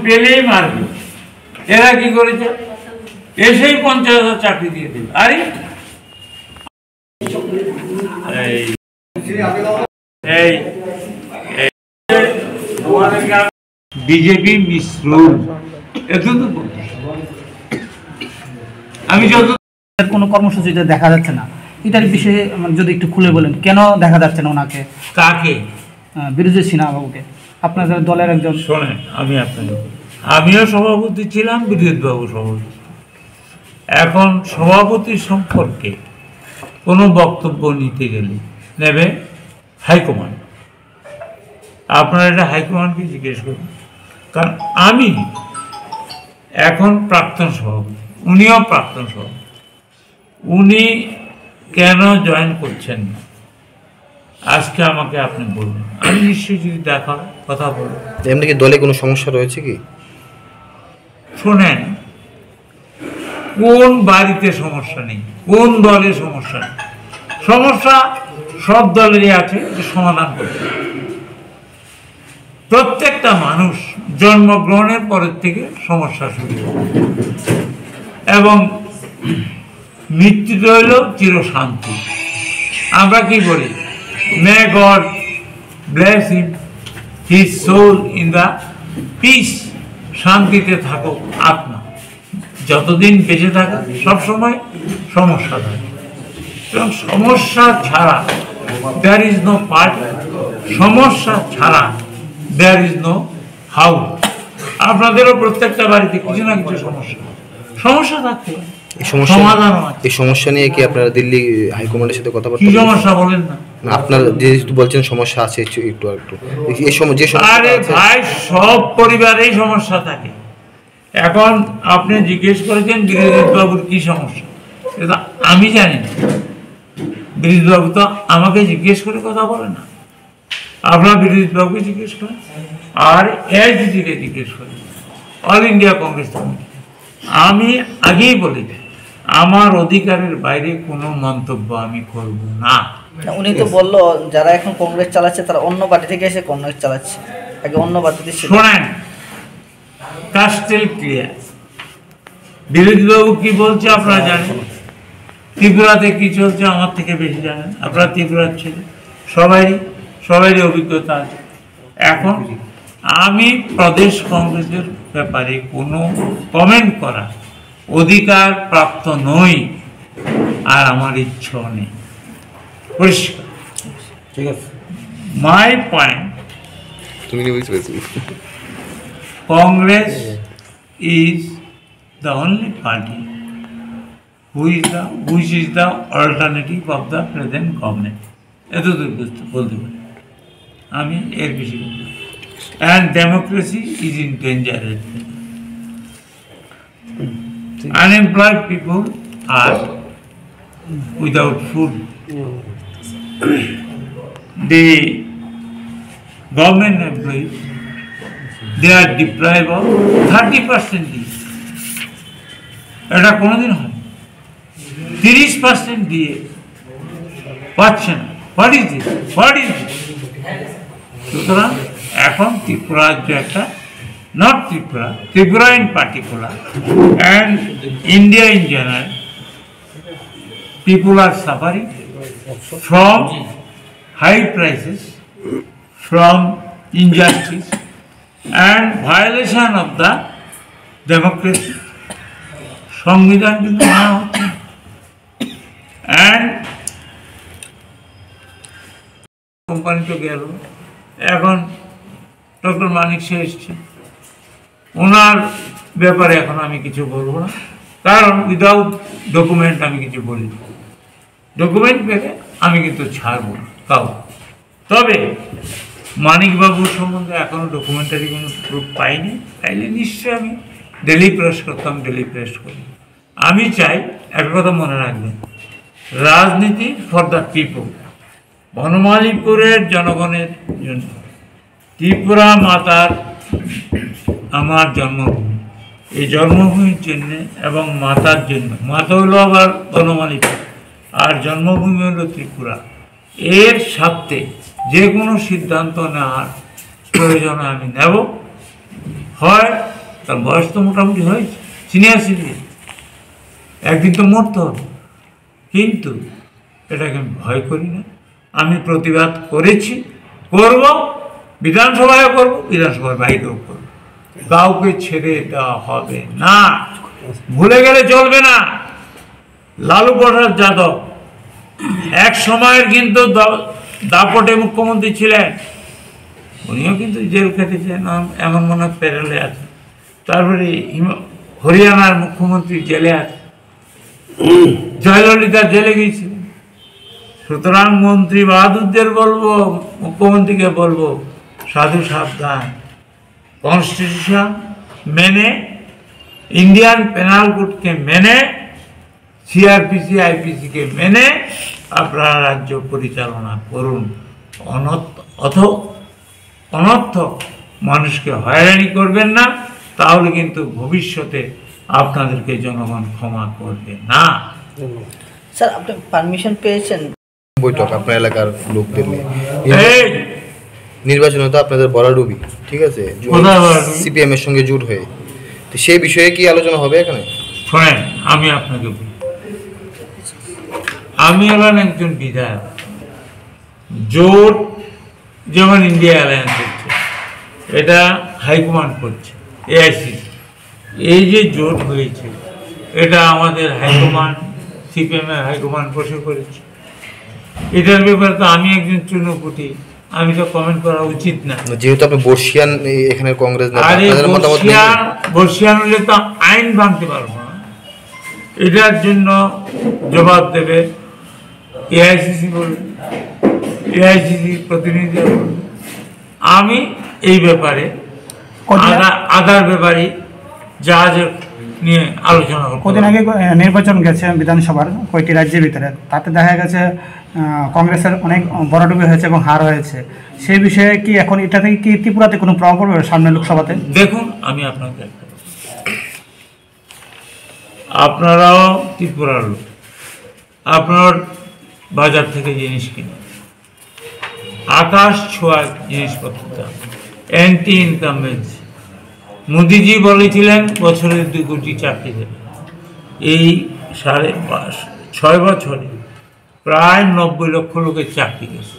পেলেই মারবে। এরা কি করেছে, এসেই 50,000 চাকরি দিয়ে দিল। আরে বিজেপি মিশ্রণ, এত তো আমি যত কোনো কর্মসূচিতে দেখা যাচ্ছে না, এটার বিষয়ে যদি একটু খুলে বলেন, কেন দেখা যাচ্ছে না ওনাকে? কাকে? বিরোধী সিনহা বাবুকে, আপনাদের দলের একজন। শোনেন, আমিও সভাপতি ছিলাম, বিরোধী বাবু সভাপতি। এখন সভাপতি সম্পর্কে কোনো বক্তব্য নিতে গেলে নেবে হাইকমান্ড। আপনারা এটা হাইকমান্ডকে জিজ্ঞেস করুন, কারণ আমি এখন প্রাক্তন সভাপতি, উনিও প্রাক্তন সভাপতি। উনি কেন জয়েন করছেন না আজকে আমাকে আপনি বলুন, আমি নিশ্চয়ই যদি দেখা কথা বলবো। এমনি কি দলে কোনো সমস্যা রয়েছে কি? শোনেন, কোন বাড়িতে সমস্যা নেই, কোন দলে সমস্যা নেই? সমস্যা সব দলেরই আছে, সমাধান করতে। প্রত্যেকটা মানুষ জন্মগ্রহণের পরের থেকে সমস্যা শুরু হয়, এবং মৃত্যুটা হইল চিরশান্তি। আমরা কি বলি, may God bless him, his soul in the peace. শান্তিতে থাকো আত্মা, যতদিন বেঁচে থাকে সবসময় সমস্যা থাকে, এবং সমস্যা ছাড়া দেয়ার ইজ নো পার্টি, সমস্যা ছাড়া দেয়ার ইজ নো হাউ। আপনাদেরও প্রত্যেকটা বাড়িতে কিছু না কিছু সমস্যা থাকতে পারে, সমাধানও আছে। এই সমস্যা নিয়ে কি আপনারা দিল্লি হাইকমান্ডের সাথে কথা বলতে? কি সমস্যা বলেন না? আপনার যেহেতু বলছেন সমস্যা আছে, একটু এই সময় যে আরে ভাই, সব পরিবারেই সমস্যা থাকে। এখন আপনি জিজ্ঞেস করেছেন বিরোধী বাবুর কি সমস্যা, এটা আমি জানি না। বিরোধী বাবু তো আমাকে জিজ্ঞেস করে কথা বলে না, আপনার বিরোধী বাবুকে জিজ্ঞেস করেন, আর এআইসিসিকে জিজ্ঞেস করেন, অল ইন্ডিয়া কংগ্রেস কমিটি। আমি আগেই বলি, আমার অধিকারের বাইরে কোনো মন্তব্য আমি করব না। উনি তো বললো যারা এখন কংগ্রেস চালাচ্ছে তারা অন্য পার্টি থেকে এসে কংগ্রেস চালাচ্ছে, আগে অন্য পার্টিতে। শোনেন, কাস্টেল ক্লিয়ার। বিরোধী বাবু কি বলছে আপনারা জানেন, ত্রিপুরাতে কি চলছে আমার থেকে বেশি জানেন। আপনারা ত্রিপুরার ছেলে, সবারই অভিজ্ঞতা আছে। এখন আমি প্রদেশ কংগ্রেসের ব্যাপারে কোনো কমেন্ট করা অধিকার প্রাপ্ত নই, আর আমার ইচ্ছাও নেই, পরিষ্কার। ঠিক আছে, my point, Congress is the only party which is the alternative of the present government. এতদূর বলতে পারি আমি, এর বেশি। And democracy is in danger. Unemployed people are without food. The government employees, they are deprived of 30% দিয়ে। এটা কোনোদিন হয় 30% দিয়ে পাচ্ছে না। What is this? সুতরাং এখন ত্রিপুরা রাজ্য একটা, not Tripura in particular and India in general, people are suffering from high prices, from injustice and violation of the democracy. সংবিধান কিন্তু মানা হচ্ছে, and কোম্পানি তো গেল। এখন ডক্টর মানিক সে এসছে, ওনার ব্যাপারে এখন আমি কিছু বলবো না, কারণ উইদাউট ডকুমেন্ট আমি কিছু বলি না। ডকুমেন্ট পেলে আমি কিন্তু ছাড়বো না কাউ। তবে মানিকবাবুর সম্বন্ধে এখনও ডকুমেন্টারি কোনো প্রুফ পাইনি, তাইলে নিশ্চয়ই আমি ডেলি প্রেস করতাম, ডেলি প্রেস করি। আমি চাই, একটা কথা মনে রাখবেন, রাজনীতি ফর দ্য পিপল, বনমালীপুরের জনগণের জন্য। ত্রিপুরা মাতার আমার জন্মভূমি, এই জন্মভূমির জন্য এবং মাতার জন্য। মাতা হলো আবার বনমালীপুর, আর জন্মভূমি হলো ত্রিপুরা। এর সাথে যে কোনো সিদ্ধান্ত নেওয়ার প্রয়োজনে আমি নেব, হয় তার বয়স তো মোটামুটি হয়েছে, সিনিয়র সিটিজেন, একদিন তো মরতে হবে। কিন্তু এটাকে আমি ভয় করি না, আমি প্রতিবাদ করেছি, করব, বিধানসভায় করব, বিধানসভার বাইরেও করব, কাউকে ছেড়ে দেওয়া হবে না। ভুলে গেলে চলবে না, লালু প্রসাদ যাদব এক সময়ের কিন্তু দাপটে মুখ্যমন্ত্রী ছিলেন, উনিও কিন্তু জেল কেটেছেন, এমন মনে হয় পেরেলে আছে। তারপরে হরিয়ানার মুখ্যমন্ত্রী জেলে আছে, জয়ললিতা জেলে গিয়েছিলেন। সুতরাং মন্ত্রী বাহাদুরদের বলবো, মুখ্যমন্ত্রীকে বলবো, সাধু সাবধান, কনস্টিটিউশন মেনে, ইন্ডিয়ান পেনাল কোডকে মেনে, সিআরপিসি আইপিসিকে মেনে আপনারা রাজ্য পরিচালনা করুন। অনর্থক মানুষকে হয়রানি করবেন না, তাহলে কিন্তু ভবিষ্যতে আপনাদেরকে জনগণ ক্ষমা করবে না। স্যার, আপনি পারমিশন পেয়েছেন বৈঠক আপনার এলাকার লোকদের নিয়ে? এই নির্বাচনে তো আপনাদের বরাডুবি, ঠিক আছে, কোথায় বরাডুবি? সিপিএম এর সঙ্গে জোট হয়ে, তো সেই বিষয়ে কি আলোচনা হবে এখানে? শোনেন, আমি আপনাকে বলি, আমি হলাম একজন বিধায়ক। জোট যেমন ইন্ডিয়া অ্যালায়েন্স হচ্ছে, এটা হাইকমান্ড করছে, এআইসিসি। এই যে জোট হয়েছে, এটা আমাদের হাইকমান্ড, সিপিএম এর হাইকমান্ড বসে করেছে। এটার ব্যাপারে তো আমি একজন চুনোপুটি, আমি তো কমেন্ট করা উচিত না। যেহেতু আপনি বর্ষিয়ান এখানে কংগ্রেস নেতা, আরে আপনাদের মতামত নেই? বর্ষিয়ান হলে তো আইন ভাঙতে পারবো না, এটার জন্য জবাব দেবে এআইসিসি, বলবে এআইসিসি প্রতিনিধি বলবে। আমি এই ব্যাপারে আদার ব্যাপারে জাহাজের নিয়ে আলোচনা করব। কদিন আগে নির্বাচন গেছে বিধানসভার কয়েকটি রাজ্যের ভিতরে, তাতে দেখা গেছে কংগ্রেসের অনেক বড়ডুবি হয়েছে এবং হার হয়েছে। সেই বিষয়ে কি এখন এটা থেকে কি ত্রিপুরাতে কোনো প্রভাব পড়বে সামনে লোকসভাতে? দেখুন, আমি আপনাকে একটা কথা, আপনারাও ত্রিপুরার লোক, আপনার বাজার থেকে জিনিস কিনে আকাশ ছোঁয়া জিনিসপত্র দাম, অ্যান্টি ইনকামবেন্সি। মোদিজি বলেছিলেন বছরে 2 কোটি চাকরি দেবে, এই 6.5 বছরে প্রায় 90 লক্ষ লোকের চাকরি গেছে।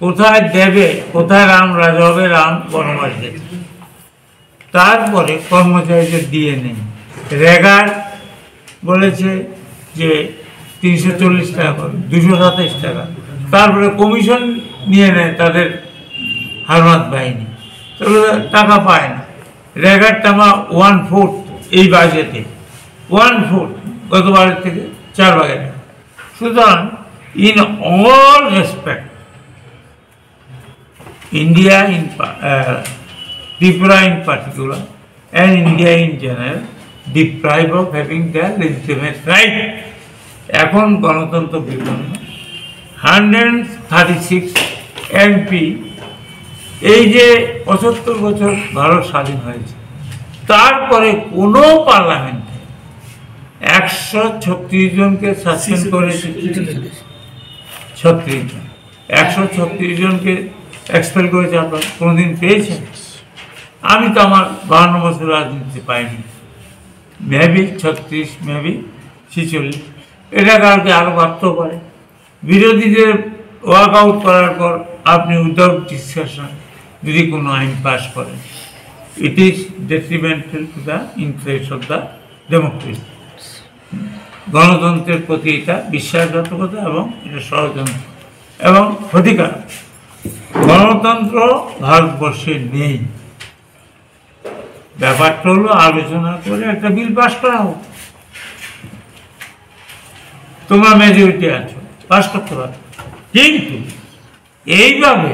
কোথায় দেবে, কোথায় রাম রাজা হবে, রাম বনবাস গেছে। তারপরে কর্মচারীদের দিয়ে নেই, রেগার বলেছে যে 340 টাকা করে, 227 টাকা। তারপরে কমিশন নিয়ে নেয় তাদের হারমাত বাহিনী, তাহলে টাকা পায় না। রেগার টাকা 1/4 এই বাজেটে, 1/4 গতবারের থেকে 4 ভাগের। সুতরাং in all respect, India Tripura in particular, and India in general, deprived of having their legitimate right. এখন গণতন্ত্র বিপন্ন, 136 এমপি, এই যে 75 বছর ভারত স্বাধীন হয়েছে, তারপরে কোনো পার্লামেন্টে 136 জনকে সাসপেন্ড করেছে, 36 জন, 136 জনকে এক্সপেল করেছে। আপনার কোনোদিন পেয়েছেন? আমি তো আমার 52 বছর রাজনীতিতে পাইনি। মেবি 36, মেবি 46, এটা কাউকে আরও ভাবতেও পারে। বিরোধীদের ওয়ার্ক আউট করার পর আপনি উইদাউট ডিসকাশন যদি কোনো আইন পাস করেন, it is detrimental to the interest of the democracy. গণতন্ত্রের প্রতি এটা বিশ্বাসঘাতকতা এবং এটা ষড়যন্ত্র এবং ক্ষতিকারক। গণতন্ত্র ভারতবর্ষে নেই। ব্যাপারটা হলো আলোচনা করে একটা বিল পাস করা হোক, তোমরা মেজরিটি আছো, পাস করতে পারো। কিন্তু এইভাবে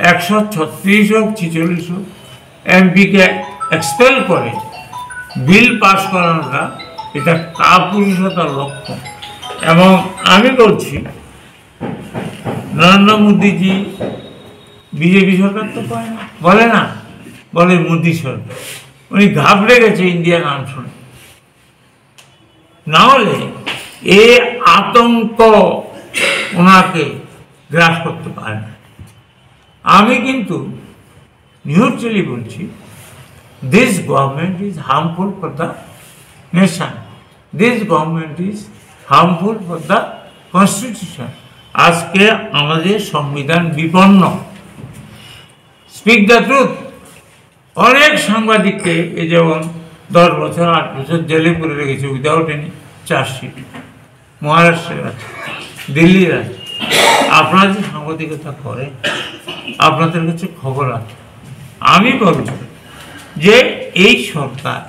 136 হোক 46 হোক এমপিকে এক্সপেল করে বিল পাস করানোটা, এটা কাপুরুষতার লক্ষণ। এবং আমি বলছি, নরেন্দ্র মোদীজি বিজেপি সরকার তো পায় না, বলে না, বলে মোদী সরকার। উনি ঘাবড়ে গেছে ইন্ডিয়া নাম শুনে। নাহলে এই আতঙ্ক ওনাকে গ্রাস করতে পারে না। আমি কিন্তু নিউট্রালি বলছি, This government is harmful for the nation. This government is harmful for the constitution. আজকে আমাদের সংবিধান বিপন্ন। Speak the truth. অনেক সাংবাদিককে এই যেমন 10 বছর 8 বছর জেলে পুরে রেখেছে উইদাউট এনি চার্জশিট। মহারাষ্ট্রের আছে, দিল্লির আছে। আপনারা যে সাংবাদিকতা করে আপনাদের কাছে খবর আছে। আমি বলব যে এই সরকার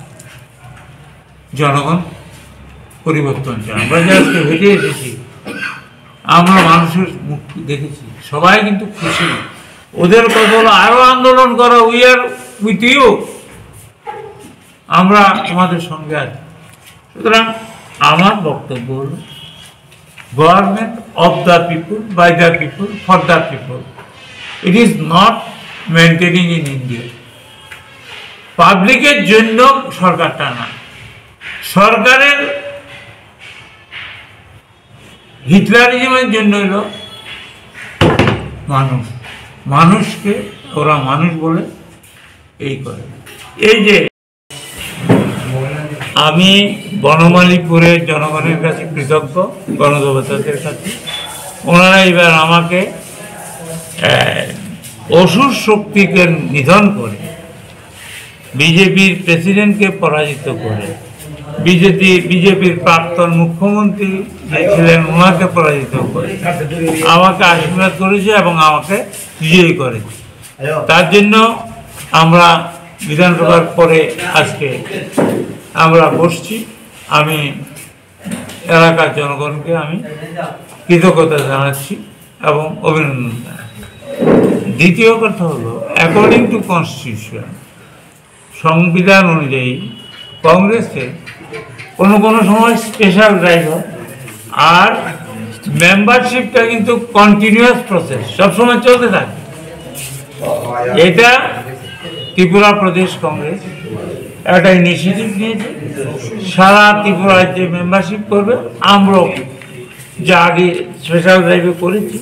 জনগণ পরিবর্তন চায়। আমরা যে আজকে হেঁটে এসেছি, আমরা মানুষের মুখ দেখেছি, সবাই কিন্তু খুশি। ওদের কথা হলো আরো আন্দোলন করো, উই আর উইথ ইউ, আমরা তোমাদের সঙ্গে আছি। সুতরাং আমার বক্তব্য হল government of the people, by the people, for the people. It is not maintaining in India. পাবলিকের জন্য সরকারটা না, সরকারের হিটলারিজমের জন্য হলো মানুষ। মানুষকে ওরা মানুষ বলে এই করে। এই যে আমি বনমালীপুরের জনগণের কাছে কৃতজ্ঞ, গণদেবতাদের কাছে। ওনারা এবার আমাকে অসুর শক্তিকে নিধন করে, বিজেপির প্রেসিডেন্টকে পরাজিত করে, বিজেপির প্রাক্তন মুখ্যমন্ত্রী যে ছিলেন ওনাকে পরাজিত করে আমাকে আশীর্বাদ করেছে এবং আমাকে বিজয়ী করেছে। তার জন্য আমরা বিধানসভার পরে আজকে আমরা বসছি। আমি এলাকার জনগণকে আমি কৃতজ্ঞতা জানাচ্ছি এবং অভিনন্দন জানাচ্ছি। দ্বিতীয় কথা হলো, অ্যাকর্ডিং টু কনস্টিটিউশন, সংবিধান অনুযায়ী কংগ্রেসে কোনো সময় স্পেশাল ড্রাইভ হয়, আর মেম্বারশিপটা কিন্তু কন্টিনিউয়াস প্রসেস, সবসময় চলতে থাকে। এটা ত্রিপুরা প্রদেশ কংগ্রেস একটা ইনিশিয়েটিভ নিয়েছে, সারা ত্রিপুরা রাজ্যে মেম্বারশিপ করবে। আমরাও যা আগে স্পেশাল ড্রাইভে করেছি,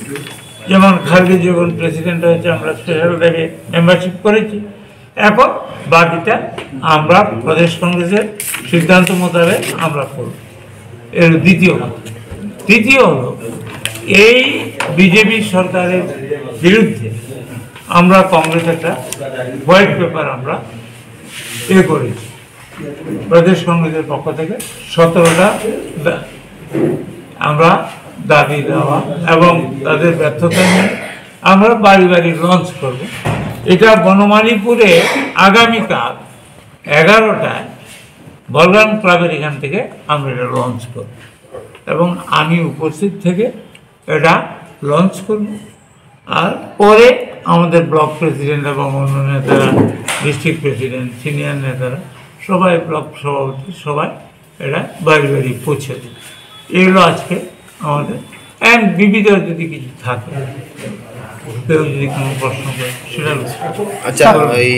যেমন খালদি যখন প্রেসিডেন্ট হয়েছে আমরা স্পেশাল ড্রাইভে মেম্বারশিপ করেছি। এখন বাকিটা আমরা প্রদেশ কংগ্রেসের সিদ্ধান্ত মোতাবেক আমরা করব। এর দ্বিতীয় কথা। তৃতীয় হলো, এই বিজেপি সরকারের বিরুদ্ধে আমরা কংগ্রেস একটা হোয়াইট পেপার আমরা করেছি প্রদেশ কংগ্রেসের পক্ষ থেকে। 17টা আমরা দাবি দেওয়া এবং তাদের ব্যর্থতা নিয়ে আমরা বাড়ি বাড়ি লঞ্চ করব। এটা বনমালীপুরে আগামীকাল 11টায় বলরাম ক্লাবের এখান থেকে আমরা এটা লঞ্চ করব এবং আমি উপস্থিত থেকে এটা লঞ্চ করব। আর পরে আমাদের ব্লক প্রেসিডেন্ট এবং অন্য নেতারা, ডিস্ট্রিক্ট প্রেসিডেন্ট, সিনিয়র নেতারা সবাই, ব্লক সভাপতি সবাই এটা বাড়ি বাড়ি পৌঁছে দেবে। এগুলো আজকে আমাদের। অ্যান্ড বিবিধ যদি কিছু থাকে, কেউ যদি কোনো প্রশ্ন করে সেটা আচ্ছা, এই